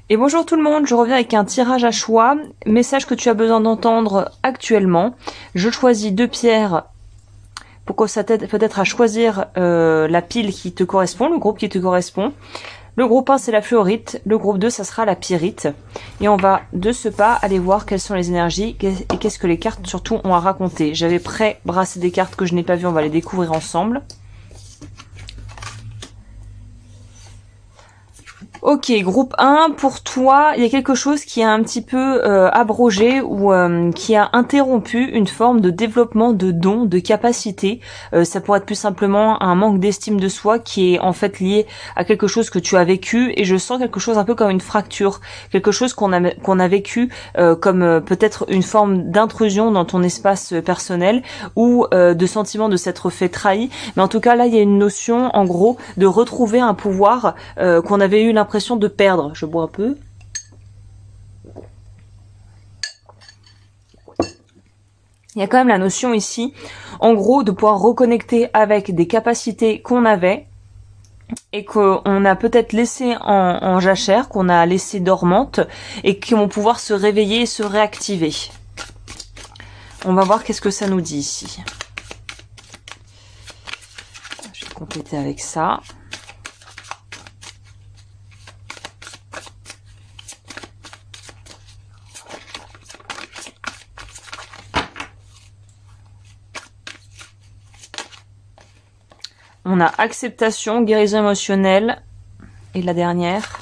Et bonjour tout le monde, je reviens avec un tirage à choix, message que tu as besoin d'entendre actuellement. Je choisis 2 pierres pour que ça t'aide peut-être à choisir la pile qui te correspond, le groupe qui te correspond. Le groupe 1 c'est la fluorite, le groupe 2 ça sera la pyrite. Et on va de ce pas aller voir quelles sont les énergies et qu'est-ce que les cartes surtout ont à raconter. J'avais pré-brassé des cartes que je n'ai pas vues, on va les découvrir ensemble. Ok, groupe 1, pour toi, il y a quelque chose qui a un petit peu abrogé ou qui a interrompu une forme de développement de dons, de capacités. Ça pourrait être plus simplement un manque d'estime de soi qui est en fait lié à quelque chose que tu as vécu, et je sens quelque chose un peu comme une fracture, quelque chose qu'on a vécu comme peut-être une forme d'intrusion dans ton espace personnel ou de sentiment de s'être fait trahi. Mais en tout cas, là, il y a une notion, en gros, de retrouver un pouvoir qu'on avait eu l'impression de perdre. Je bois un peu. Il y a quand même la notion ici, en gros, de pouvoir reconnecter avec des capacités qu'on avait et qu'on a peut-être laissé en jachère, qu'on a laissé dormante et qui vont pouvoir se réveiller et se réactiver. On va voir qu'est-ce que ça nous dit ici. Je vais compléter avec ça. On a acceptation, guérison émotionnelle et la dernière.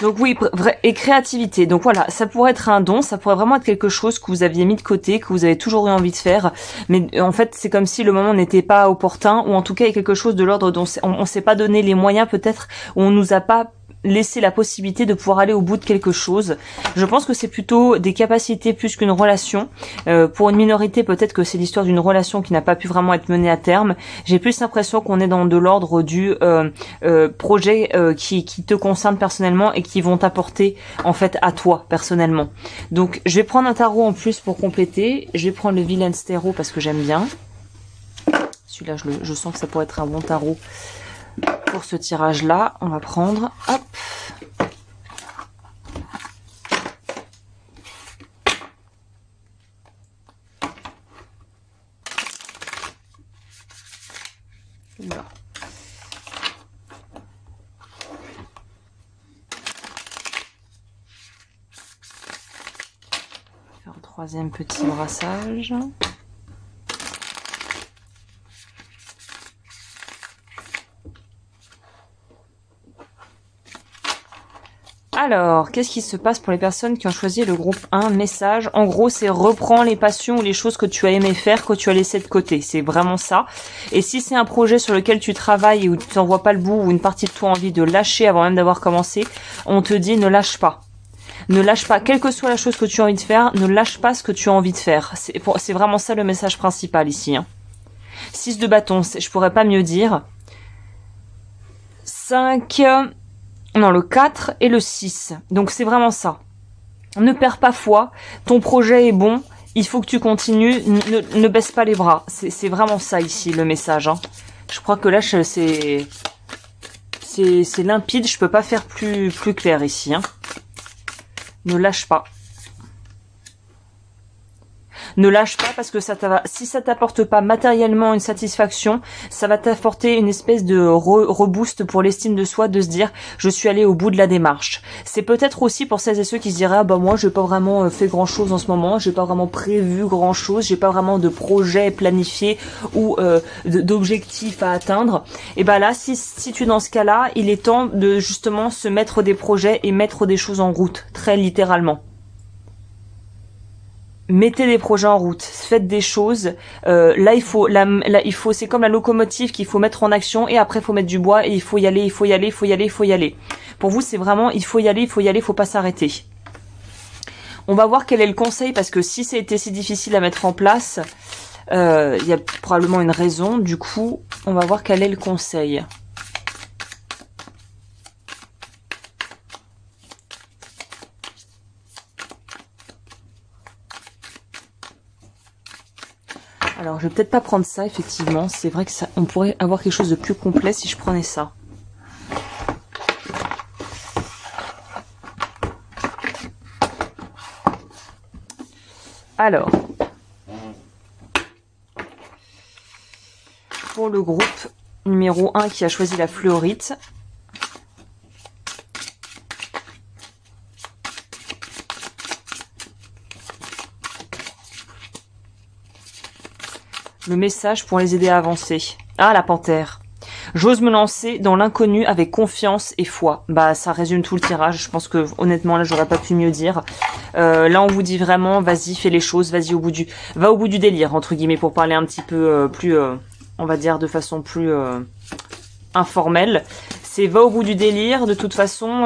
Donc oui, et créativité. Donc voilà, ça pourrait être un don, ça pourrait vraiment être quelque chose que vous aviez mis de côté, que vous avez toujours eu envie de faire. Mais en fait, c'est comme si le moment n'était pas opportun, ou en tout cas, il y a quelque chose de l'ordre dont on s'est pas donné les moyens peut-être, ou on nous a pas laisser la possibilité de pouvoir aller au bout de quelque chose. Je pense que c'est plutôt des capacités plus qu'une relation. Pour une minorité, peut-être que c'est l'histoire d'une relation qui n'a pas pu vraiment être menée à terme. J'ai plus l'impression qu'on est dans de l'ordre du projet qui te concerne personnellement et qui vont t'apporter en fait à toi personnellement. Donc je vais prendre un tarot en plus pour compléter. Je vais prendre le Villain's Tarot parce que j'aime bien. Celui-là, je sens que ça pourrait être un bon tarot. Pour ce tirage là, on va prendre, hop, là. Faire un 3e petit brassage. Alors, qu'est-ce qui se passe pour les personnes qui ont choisi le groupe 1 message? En gros, c'est reprends les passions ou les choses que tu as aimé faire, que tu as laissé de côté. C'est vraiment ça. Et si c'est un projet sur lequel tu travailles et où tu n'en vois pas le bout, ou une partie de toi a envie de lâcher avant même d'avoir commencé, on te dit ne lâche pas. Ne lâche pas, quelle que soit la chose que tu as envie de faire, ne lâche pas ce que tu as envie de faire. C'est vraiment ça le message principal ici. 6 de bâton, je pourrais pas mieux dire. 5... Non, le 4 et le 6. Donc c'est vraiment ça. Ne perds pas foi. Ton projet est bon. Il faut que tu continues. Ne baisse pas les bras. C'est vraiment ça ici, le message. Je crois que là, c'est limpide. Je peux pas faire plus clair ici. Ne lâche pas. Ne lâche pas parce que si ça t'apporte pas matériellement une satisfaction, ça va t'apporter une espèce de reboost pour l'estime de soi, de se dire je suis allé au bout de la démarche. C'est peut-être aussi pour celles et ceux qui se diraient ah bah moi j'ai pas vraiment fait grand chose en ce moment, j'ai pas vraiment prévu grand chose, j'ai pas vraiment de projet planifié ou d'objectifs à atteindre. Et bah là si tu es dans ce cas-là, il est temps de justement se mettre des projets et mettre des choses en route, très littéralement. Mettez des projets en route, faites des choses. Là, il faut, c'est comme la locomotive qu'il faut mettre en action et après il faut mettre du bois et il faut y aller, il faut y aller, il faut y aller, il faut y aller. Pour vous, c'est vraiment il faut y aller, il faut y aller, il faut pas s'arrêter. On va voir quel est le conseil parce que si ça a été si difficile à mettre en place, il y a probablement une raison. Du coup, on va voir quel est le conseil. Alors, je vais peut-être pas prendre ça, effectivement. C'est vrai que ça, on pourrait avoir quelque chose de plus complet si je prenais ça. Alors, pour le groupe numéro 1 qui a choisi la fluorite, le message pour les aider à avancer. Ah, la panthère. J'ose me lancer dans l'inconnu avec confiance et foi. Bah, ça résume tout le tirage. Je pense que, honnêtement, là, j'aurais pas pu mieux dire. Là, on vous dit vraiment, vas-y, fais les choses, vas-y va au bout du délire, entre guillemets, pour parler un petit peu plus, on va dire de façon plus informelle. C'est va au bout du délire. De toute façon,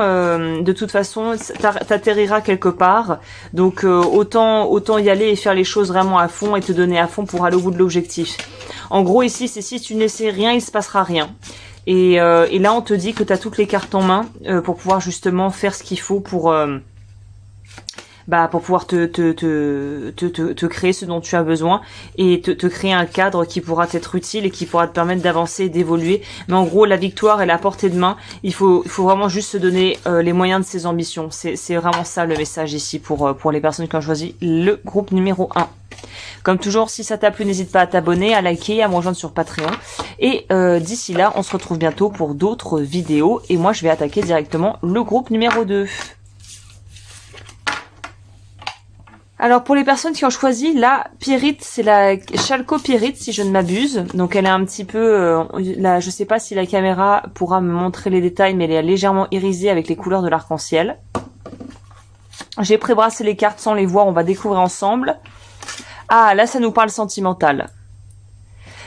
t'atterriras quelque part. Donc, autant y aller et faire les choses vraiment à fond et te donner à fond pour aller au bout de l'objectif. En gros, ici, c'est si tu n'essaies rien, il se passera rien. Et là, on te dit que tu as toutes les cartes en main pour pouvoir justement faire ce qu'il faut pour pouvoir te créer ce dont tu as besoin et te créer un cadre qui pourra t'être utile et qui pourra te permettre d'avancer et d'évoluer. Mais en gros, la victoire est à la portée de main. Il faut vraiment juste se donner les moyens de ses ambitions. C'est vraiment ça le message ici pour les personnes qui ont choisi le groupe numéro 1. Comme toujours, si ça t'a plu, n'hésite pas à t'abonner, à liker, à me rejoindre sur Patreon. Et d'ici là, on se retrouve bientôt pour d'autres vidéos. Et moi, je vais attaquer directement le groupe numéro 2. Alors pour les personnes qui ont choisi la pyrite, c'est la chalcopyrite si je ne m'abuse. Donc elle est un petit peu, là, je sais pas si la caméra pourra me montrer les détails, mais elle est légèrement irisée avec les couleurs de l'arc-en-ciel. J'ai pré-brassé les cartes sans les voir, on va découvrir ensemble. Ah, là ça nous parle sentimental.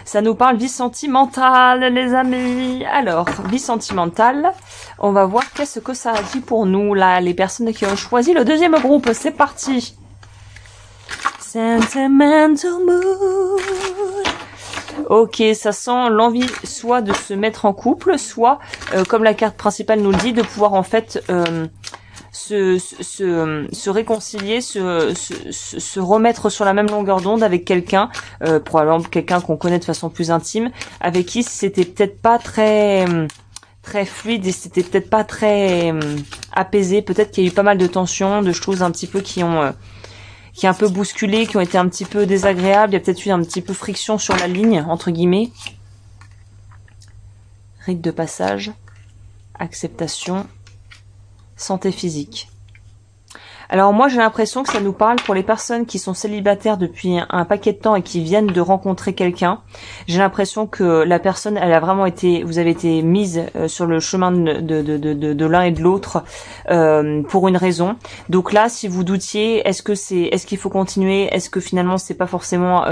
Ça nous parle vie sentimentale, les amis. Alors, vie sentimentale, on va voir qu'est-ce que ça dit pour nous, là, les personnes qui ont choisi le deuxième groupe. C'est parti. Sentimental mood. Ok, ça sent l'envie soit de se mettre en couple, soit, comme la carte principale nous le dit, de pouvoir en fait se réconcilier, se remettre sur la même longueur d'onde avec quelqu'un, probablement quelqu'un qu'on connaît de façon plus intime, avec qui c'était peut-être pas très fluide et c'était peut-être pas très apaisé. Peut-être qu'il y a eu pas mal de tensions, de choses un petit peu qui ont un peu bousculé, qui ont été un petit peu désagréables. Il y a peut-être eu un petit peu friction sur la ligne, entre guillemets. Rite de passage, acceptation, santé physique. Alors moi j'ai l'impression que ça nous parle pour les personnes qui sont célibataires depuis un paquet de temps et qui viennent de rencontrer quelqu'un. J'ai l'impression que la personne, elle a vraiment été, vous avez été mise sur le chemin de l'un et de l'autre pour une raison. Donc là, si vous doutiez, est-ce qu'il faut continuer, est-ce que finalement c'est pas forcément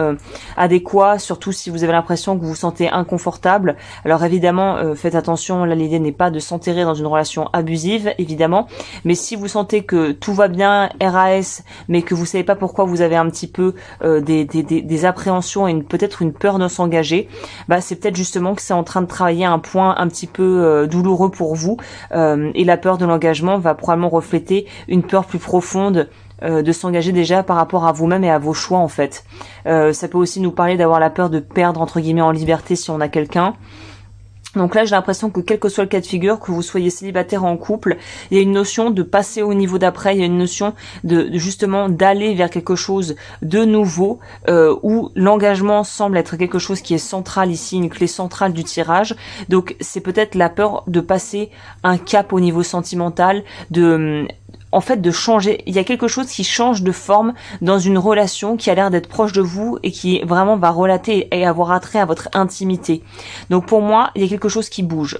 adéquat, surtout si vous avez l'impression que vous vous sentez inconfortable. Alors évidemment, faites attention, là l'idée n'est pas de s'enterrer dans une relation abusive, évidemment, mais si vous sentez que tout va bien, RAS, mais que vous savez pas pourquoi vous avez un petit peu des appréhensions et peut-être une peur de s'engager, bah c'est peut-être justement que c'est en train de travailler un point un petit peu douloureux pour vous, et la peur de l'engagement va probablement refléter une peur plus profonde de s'engager déjà par rapport à vous-même et à vos choix en fait. Ça peut aussi nous parler d'avoir la peur de perdre entre guillemets en liberté si on a quelqu'un. Donc là, j'ai l'impression que quel que soit le cas de figure, que vous soyez célibataire ou en couple, il y a une notion de passer au niveau d'après, il y a une notion de justement d'aller vers quelque chose de nouveau, où l'engagement semble être quelque chose qui est central ici, une clé centrale du tirage. Donc c'est peut-être la peur de passer un cap au niveau sentimental, en fait de changer, il y a quelque chose qui change de forme dans une relation qui a l'air d'être proche de vous et qui vraiment va relater et avoir attrait à votre intimité. Donc pour moi, il y a quelque chose qui bouge.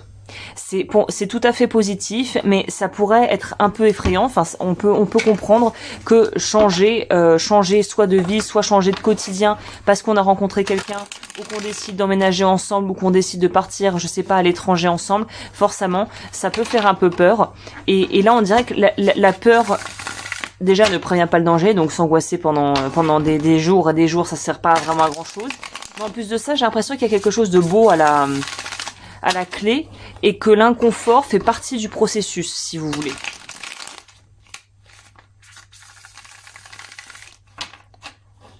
C'est tout à fait positif, mais ça pourrait être un peu effrayant. Enfin, on peut comprendre que changer soit de vie, soit changer de quotidien parce qu'on a rencontré quelqu'un ou qu'on décide d'emménager ensemble ou qu'on décide de partir, je sais pas, à l'étranger ensemble, forcément, ça peut faire un peu peur. Et là, on dirait que la peur déjà ne prévient pas le danger, donc s'angoisser pendant des jours et des jours, ça sert pas vraiment à grand chose. Mais en plus de ça, j'ai l'impression qu'il y a quelque chose de beau à la clé et que l'inconfort fait partie du processus, si vous voulez.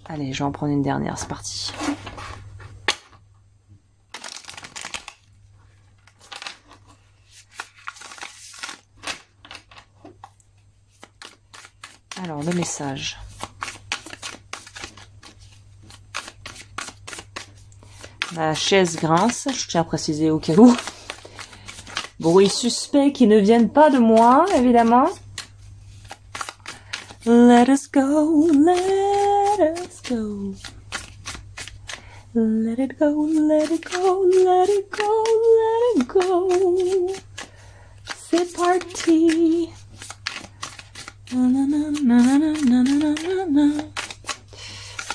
Allez, je vais en prendre une dernière, c'est parti. Alors, le message. Ma chaise grince, je tiens à préciser au cas où. Bruit suspect qui ne viennent pas de moi, évidemment. Let us go, let us go. Let it go, let it go, let it go, let it go. C'est parti.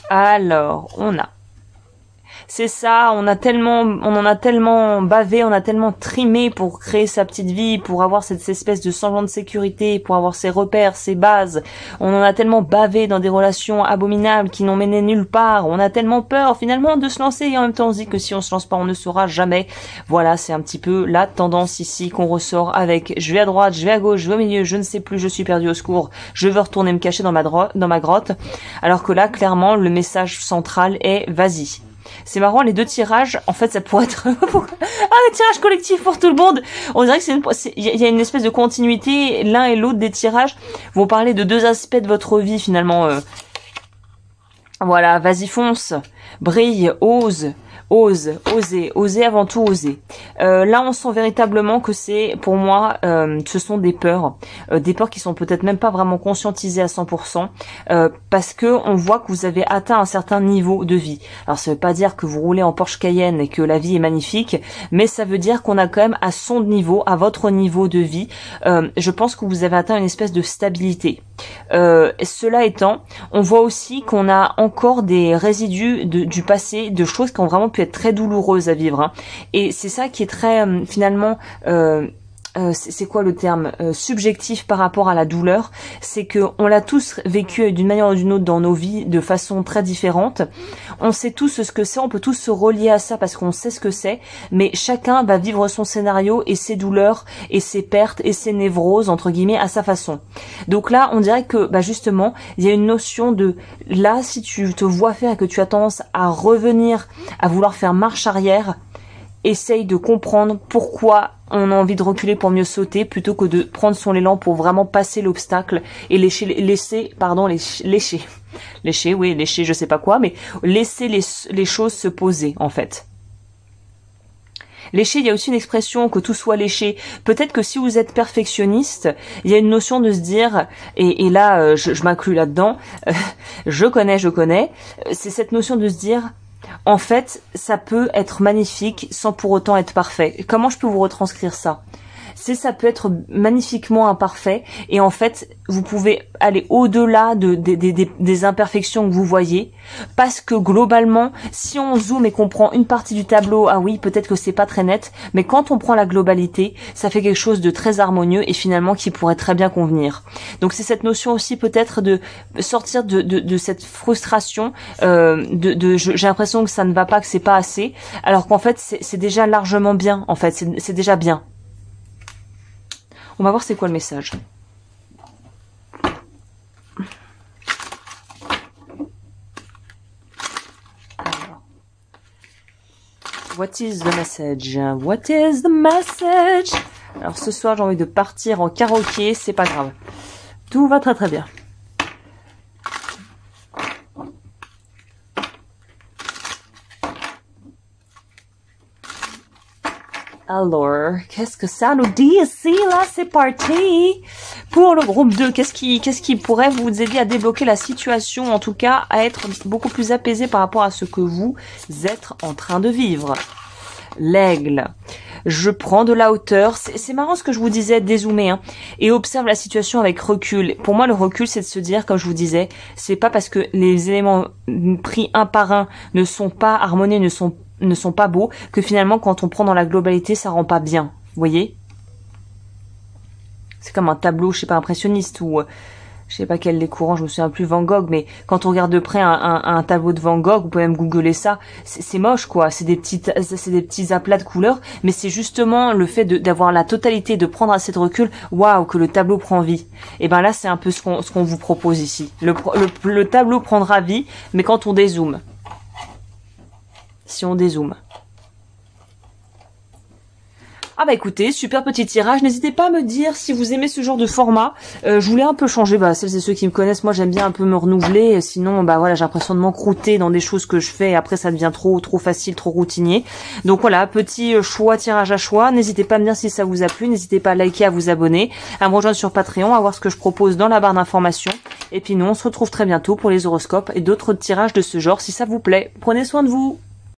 Alors, on a. C'est ça, on en a tellement bavé, on a tellement trimé pour créer sa petite vie, pour avoir cette espèce de semblant de sécurité, pour avoir ses repères, ses bases. On en a tellement bavé dans des relations abominables qui n'ont mené nulle part. On a tellement peur finalement de se lancer et en même temps on se dit que si on se lance pas, on ne saura jamais. Voilà, c'est un petit peu la tendance ici qu'on ressort avec je vais à droite, je vais à gauche, je vais au milieu, je ne sais plus, je suis perdu au secours, je veux retourner me cacher dans ma grotte. Alors que là, clairement, le message central est vas-y. C'est marrant, les deux tirages, en fait, ça pourrait être un tirage collectif pour tout le monde. On dirait que il y a une espèce de continuité. L'un et l'autre des tirages vont parler de deux aspects de votre vie, finalement. Voilà, vas-y, fonce, brille, ose. Oser avant tout oser. Là, on sent véritablement que c'est, pour moi, ce sont des peurs qui sont peut-être même pas vraiment conscientisées à 100%, parce que on voit que vous avez atteint un certain niveau de vie. Alors, ça veut pas dire que vous roulez en Porsche Cayenne et que la vie est magnifique, mais ça veut dire qu'on a quand même à son niveau, à votre niveau de vie, je pense que vous avez atteint une espèce de stabilité. Cela étant, on voit aussi qu'on a encore des résidus du passé, de choses qui ont vraiment pu être très douloureuses à vivre. Hein. Et c'est ça qui est très, finalement... c'est quoi le terme subjectif par rapport à la douleur, c'est que on l'a tous vécu d'une manière ou d'une autre dans nos vies de façon très différente. On sait tous ce que c'est, on peut tous se relier à ça parce qu'on sait ce que c'est, mais chacun va vivre son scénario et ses douleurs et ses pertes et ses névroses entre guillemets à sa façon. Donc là, on dirait que justement, il y a une notion de là, si tu te vois faire et que tu as tendance à revenir, à vouloir faire marche arrière, essaye de comprendre pourquoi on a envie de reculer pour mieux sauter plutôt que de prendre son élan pour vraiment passer l'obstacle et lécher, je sais pas quoi, mais laisser les choses se poser, en fait. Lécher, il y a aussi une expression que tout soit léché. Peut-être que si vous êtes perfectionniste, il y a une notion de se dire, et là, je m'inclus là-dedans, je connais, c'est cette notion de se dire, en fait, ça peut être magnifique sans pour autant être parfait. Comment je peux vous retranscrire ça ? Ça peut être magnifiquement imparfait et en fait, vous pouvez aller au-delà des imperfections que vous voyez parce que globalement, si on zoome et qu'on prend une partie du tableau, ah oui, peut-être que c'est pas très net, mais quand on prend la globalité, ça fait quelque chose de très harmonieux et finalement qui pourrait très bien convenir. Donc c'est cette notion aussi peut-être de sortir de cette frustration, j'ai l'impression que ça ne va pas, que c'est pas assez, alors qu'en fait c'est déjà largement bien, en fait, c'est déjà bien. On va voir c'est quoi le message. Alors. What is the message? What is the message? Alors ce soir j'ai envie de partir en karaoké, c'est pas grave. Tout va très très bien. Alors, qu'est-ce que ça nous dit ici, là? C'est parti! Pour le groupe 2, qu'est-ce qui pourrait vous aider à débloquer la situation, en tout cas, à être beaucoup plus apaisé par rapport à ce que vous êtes en train de vivre? L'aigle. Je prends de la hauteur. C'est marrant ce que je vous disais, dézoomer, hein, et observe la situation avec recul. Pour moi, le recul, c'est de se dire, comme je vous disais, c'est pas parce que les éléments pris un par un ne sont pas harmonieux, ne sont pas beaux, que finalement quand on prend dans la globalité ça rend pas bien, vous voyez, c'est comme un tableau, je sais pas, impressionniste ou je sais pas quel des courants, je me souviens plus, Van Gogh, mais quand on regarde de près un tableau de Van Gogh, vous pouvez même googler ça, c'est moche quoi, c'est des petits aplats de couleurs, mais c'est justement le fait d'avoir la totalité, de prendre assez de recul, waouh, que le tableau prend vie. Et ben là c'est un peu ce qu'on vous propose ici, le tableau prendra vie, mais quand on dézoome. Si on dézoome. Ah bah écoutez, super petit tirage, n'hésitez pas à me dire si vous aimez ce genre de format. Je voulais un peu changer, celles et ceux qui me connaissent, moi j'aime bien un peu me renouveler, sinon voilà, j'ai l'impression de m'encrouter dans des choses que je fais et après ça devient trop facile, trop routinier. Donc voilà, petit choix, tirage à choix, n'hésitez pas à me dire si ça vous a plu, n'hésitez pas à liker, à vous abonner, à me rejoindre sur Patreon, à voir ce que je propose dans la barre d'informations. Et puis nous on se retrouve très bientôt pour les horoscopes et d'autres tirages de ce genre si ça vous plaît. Prenez soin de vous.